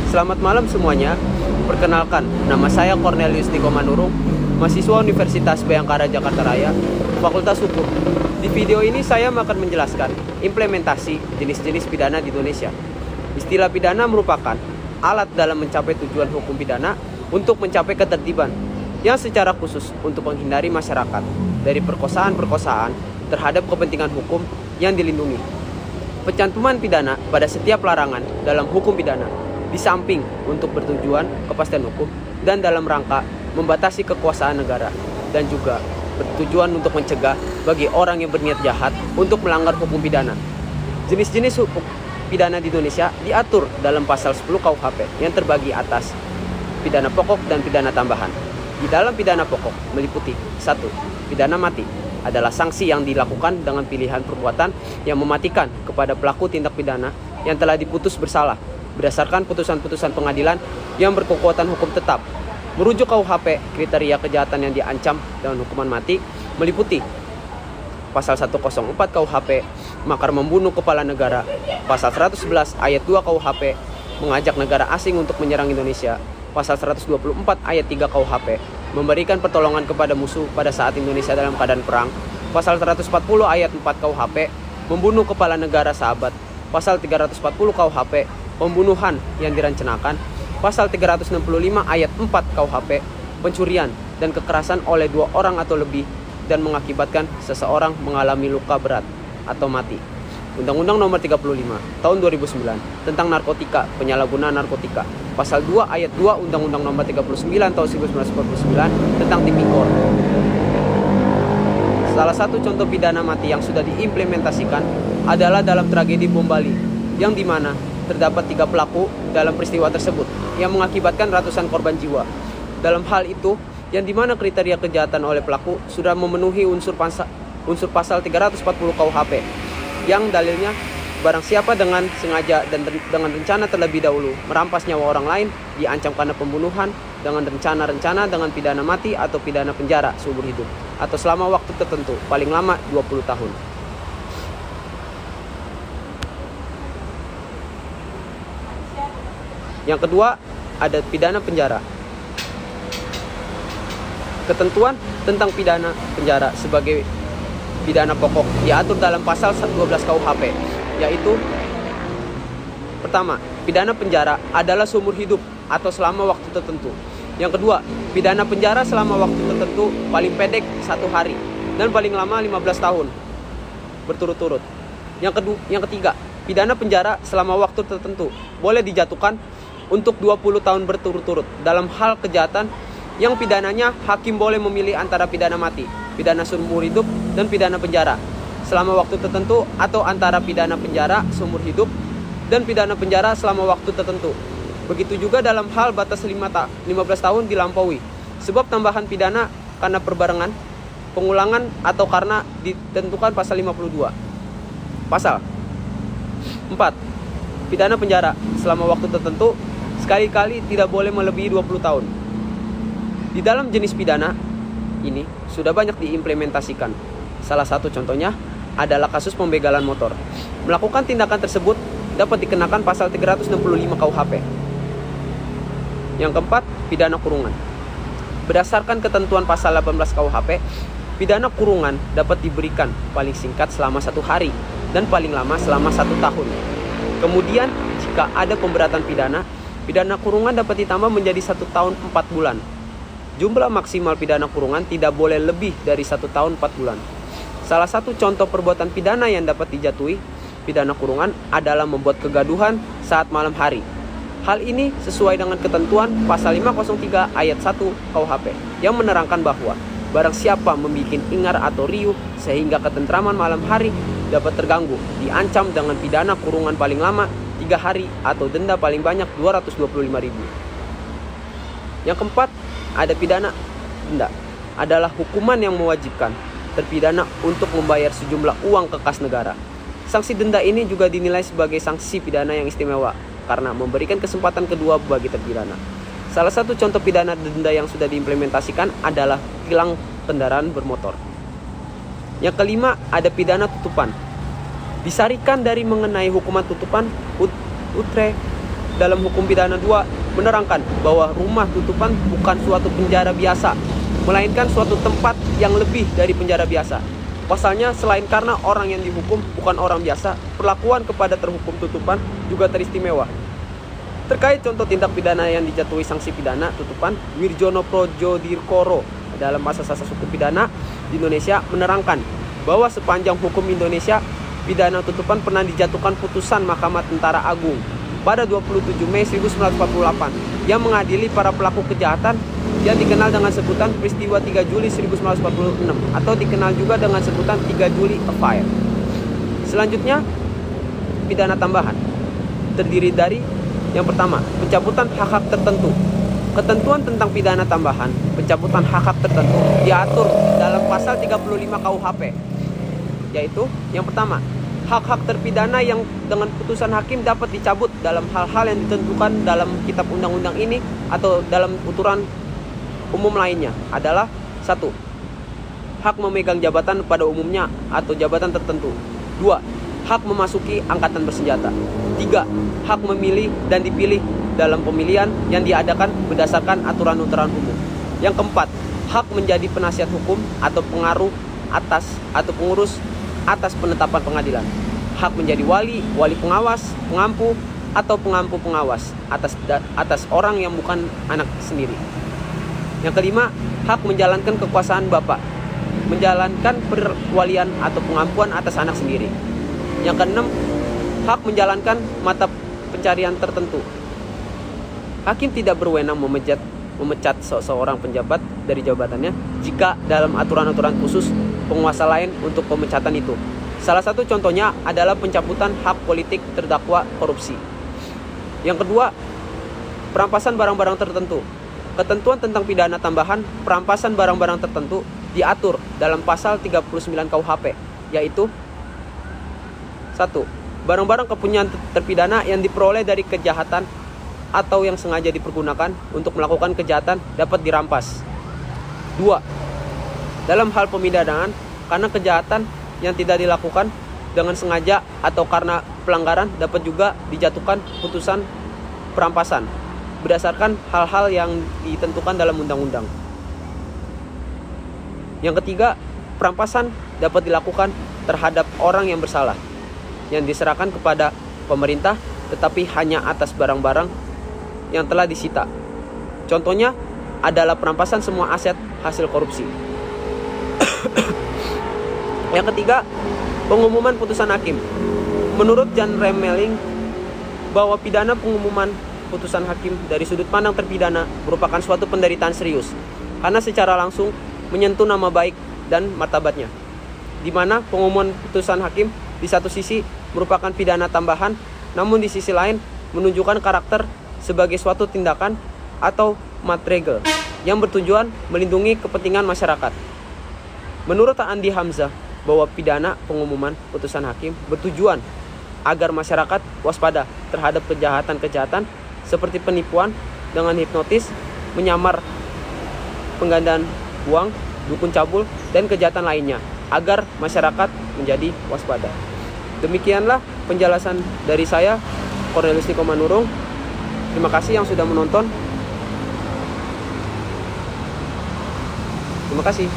Selamat malam semuanya. Perkenalkan, nama saya Cornelius Niko Manurung, mahasiswa Universitas Bhayangkara Jakarta Raya, Fakultas Hukum. Di video ini saya akan menjelaskan implementasi jenis-jenis pidana di Indonesia. Istilah pidana merupakan alat dalam mencapai tujuan hukum pidana untuk mencapai ketertiban yang secara khusus untuk menghindari masyarakat dari perkosaan-perkosaan terhadap kepentingan hukum yang dilindungi. Pencantuman pidana pada setiap larangan dalam hukum pidana di samping untuk bertujuan kepastian hukum dan dalam rangka membatasi kekuasaan negara dan juga bertujuan untuk mencegah bagi orang yang berniat jahat untuk melanggar hukum pidana. Jenis-jenis hukum pidana di Indonesia diatur dalam pasal 10 KUHP yang terbagi atas pidana pokok dan pidana tambahan. Di dalam pidana pokok meliputi 1. Pidana mati adalah sanksi yang dilakukan dengan pilihan perbuatan yang mematikan kepada pelaku tindak pidana yang telah diputus bersalah berdasarkan putusan-putusan pengadilan yang berkekuatan hukum tetap. Merujuk KUHP, kriteria kejahatan yang diancam dengan hukuman mati meliputi pasal 104 KUHP, makar membunuh kepala negara, pasal 111 ayat 2 KUHP, mengajak negara asing untuk menyerang Indonesia, pasal 124 ayat 3 KUHP, memberikan pertolongan kepada musuh pada saat Indonesia dalam keadaan perang, pasal 140 ayat 4 KUHP, membunuh kepala negara sahabat, pasal 340 KUHP, pembunuhan yang direncanakan, pasal 365 ayat 4 KUHP, pencurian dan kekerasan oleh 2 orang atau lebih dan mengakibatkan seseorang mengalami luka berat atau mati. Undang-Undang Nomor 35 Tahun 2009 tentang narkotika, penyalahgunaan narkotika, pasal 2 ayat 2 Undang-Undang Nomor 39 Tahun 1949 tentang tipikor. Salah satu contoh pidana mati yang sudah diimplementasikan adalah dalam tragedi bom Bali, yang dimana terdapat 3 pelaku dalam peristiwa tersebut yang mengakibatkan ratusan korban jiwa. Dalam hal itu, yang dimana kriteria kejahatan oleh pelaku sudah memenuhi unsur pasal 340 KUHP, yang dalilnya barang siapa dengan sengaja dan dengan rencana terlebih dahulu merampas nyawa orang lain diancam karena pembunuhan dengan rencana dengan pidana mati atau pidana penjara seumur hidup atau selama waktu tertentu paling lama 20 tahun. Yang kedua, ada pidana penjara. Ketentuan tentang pidana penjara sebagai pidana pokok diatur dalam pasal 12 KUHP, yaitu pertama, pidana penjara adalah seumur hidup atau selama waktu tertentu. Yang kedua, pidana penjara selama waktu tertentu paling pendek 1 hari dan paling lama 15 tahun berturut-turut. Yang ketiga, pidana penjara selama waktu tertentu boleh dijatuhkan untuk 20 tahun berturut-turut dalam hal kejahatan yang pidananya hakim boleh memilih antara pidana mati, pidana seumur hidup, dan pidana penjara selama waktu tertentu atau antara pidana penjara seumur hidup dan pidana penjara selama waktu tertentu. Begitu juga dalam hal batas 15 tahun dilampaui sebab tambahan pidana karena perbarengan, pengulangan atau karena ditentukan pasal 52. Pasal 4. Pidana penjara selama waktu tertentu sekali-kali tidak boleh melebihi 20 tahun. Di dalam jenis pidana ini sudah banyak diimplementasikan. Salah satu contohnya adalah kasus pembegalan motor. Melakukan tindakan tersebut dapat dikenakan pasal 365 KUHP. Yang keempat, pidana kurungan. Berdasarkan ketentuan pasal 18 KUHP, pidana kurungan dapat diberikan paling singkat selama 1 hari dan paling lama selama 1 tahun. Kemudian, jika ada pemberatan pidana kurungan dapat ditambah menjadi 1 tahun 4 bulan. Jumlah maksimal pidana kurungan tidak boleh lebih dari 1 tahun 4 bulan. Salah satu contoh perbuatan pidana yang dapat dijatuhi pidana kurungan adalah membuat kegaduhan saat malam hari. Hal ini sesuai dengan ketentuan pasal 503 ayat 1 KUHP yang menerangkan bahwa barang siapa membuat ingar atau riuh sehingga ketentraman malam hari dapat terganggu, diancam dengan pidana kurungan paling lama 3 hari atau denda paling banyak 225.000. Yang keempat, ada pidana denda. Adalah hukuman yang mewajibkan terpidana untuk membayar sejumlah uang ke kas negara. Sanksi denda ini juga dinilai sebagai sanksi pidana yang istimewa karena memberikan kesempatan kedua bagi terpidana. Salah satu contoh pidana denda yang sudah diimplementasikan adalah tilang kendaraan bermotor. Yang kelima, ada pidana tutupan. Disarikan dari mengenai hukuman tutupan utre dalam hukum pidana 2 menerangkan bahwa rumah tutupan bukan suatu penjara biasa, melainkan suatu tempat yang lebih dari penjara biasa. Pasalnya, selain karena orang yang dihukum bukan orang biasa, perlakuan kepada terhukum tutupan juga teristimewa. Terkait contoh tindak pidana yang dijatuhi sanksi pidana tutupan, Wirjono Projodirkoro dalam asas-asas hukum pidana di Indonesia menerangkan bahwa sepanjang hukum Indonesia, pidana tutupan pernah dijatuhkan putusan Mahkamah Tentara Agung pada 27 Mei 1948 yang mengadili para pelaku kejahatan yang dikenal dengan sebutan peristiwa 3 Juli 1946 atau dikenal juga dengan sebutan 3 Juli Affair. Selanjutnya, pidana tambahan terdiri dari yang pertama, pencabutan hak-hak tertentu. Ketentuan tentang pidana tambahan, pencabutan hak-hak tertentu diatur dalam pasal 35 KUHP, yaitu yang pertama, hak-hak terpidana yang dengan putusan hakim dapat dicabut dalam hal-hal yang ditentukan dalam kitab undang-undang ini atau dalam aturan umum lainnya adalah 1. Hak memegang jabatan pada umumnya atau jabatan tertentu. 2. Hak memasuki angkatan bersenjata. 3. Hak memilih dan dipilih dalam pemilihan yang diadakan berdasarkan aturan-aturan umum. Yang keempat, hak menjadi penasihat hukum atau pengaruh atas atau pengurus atas penetapan pengadilan. Hak menjadi wali pengawas, pengampu, atau pengampu pengawas atas orang yang bukan anak sendiri. Yang kelima, hak menjalankan kekuasaan bapak, menjalankan perwalian atau pengampuan atas anak sendiri. Yang keenam, hak menjalankan mata pencarian tertentu. Hakim tidak berwenang memecat seseorang penjabat dari jabatannya jika dalam aturan-aturan khusus penguasa lain untuk pemecatan itu. Salah satu contohnya adalah pencabutan hak politik terdakwa korupsi. Yang kedua, perampasan barang-barang tertentu. Ketentuan tentang pidana tambahan perampasan barang-barang tertentu diatur dalam pasal 39 KUHP, yaitu 1. Barang-barang kepunyaan terpidana yang diperoleh dari kejahatan atau yang sengaja dipergunakan untuk melakukan kejahatan dapat dirampas. 2. Dalam hal pemidanaan, karena kejahatan yang tidak dilakukan dengan sengaja atau karena pelanggaran dapat juga dijatuhkan putusan perampasan berdasarkan hal-hal yang ditentukan dalam undang-undang. Yang ketiga, perampasan dapat dilakukan terhadap orang yang bersalah yang diserahkan kepada pemerintah tetapi hanya atas barang-barang yang telah disita. Contohnya adalah perampasan semua aset hasil korupsi. Yang ketiga, pengumuman putusan hakim. Menurut Jan Remeling bahwa pidana pengumuman putusan hakim dari sudut pandang terpidana merupakan suatu penderitaan serius karena secara langsung menyentuh nama baik dan martabatnya, di mana pengumuman putusan hakim di satu sisi merupakan pidana tambahan, namun di sisi lain menunjukkan karakter sebagai suatu tindakan atau matregel yang bertujuan melindungi kepentingan masyarakat. Menurut Andi Hamzah, bahwa pidana pengumuman putusan hakim bertujuan agar masyarakat waspada terhadap kejahatan-kejahatan seperti penipuan dengan hipnotis, menyamar, penggandaan uang, dukun cabul, dan kejahatan lainnya, agar masyarakat menjadi waspada. Demikianlah penjelasan dari saya, Cornelius Niko Manurung. Terima kasih yang sudah menonton. Terima kasih.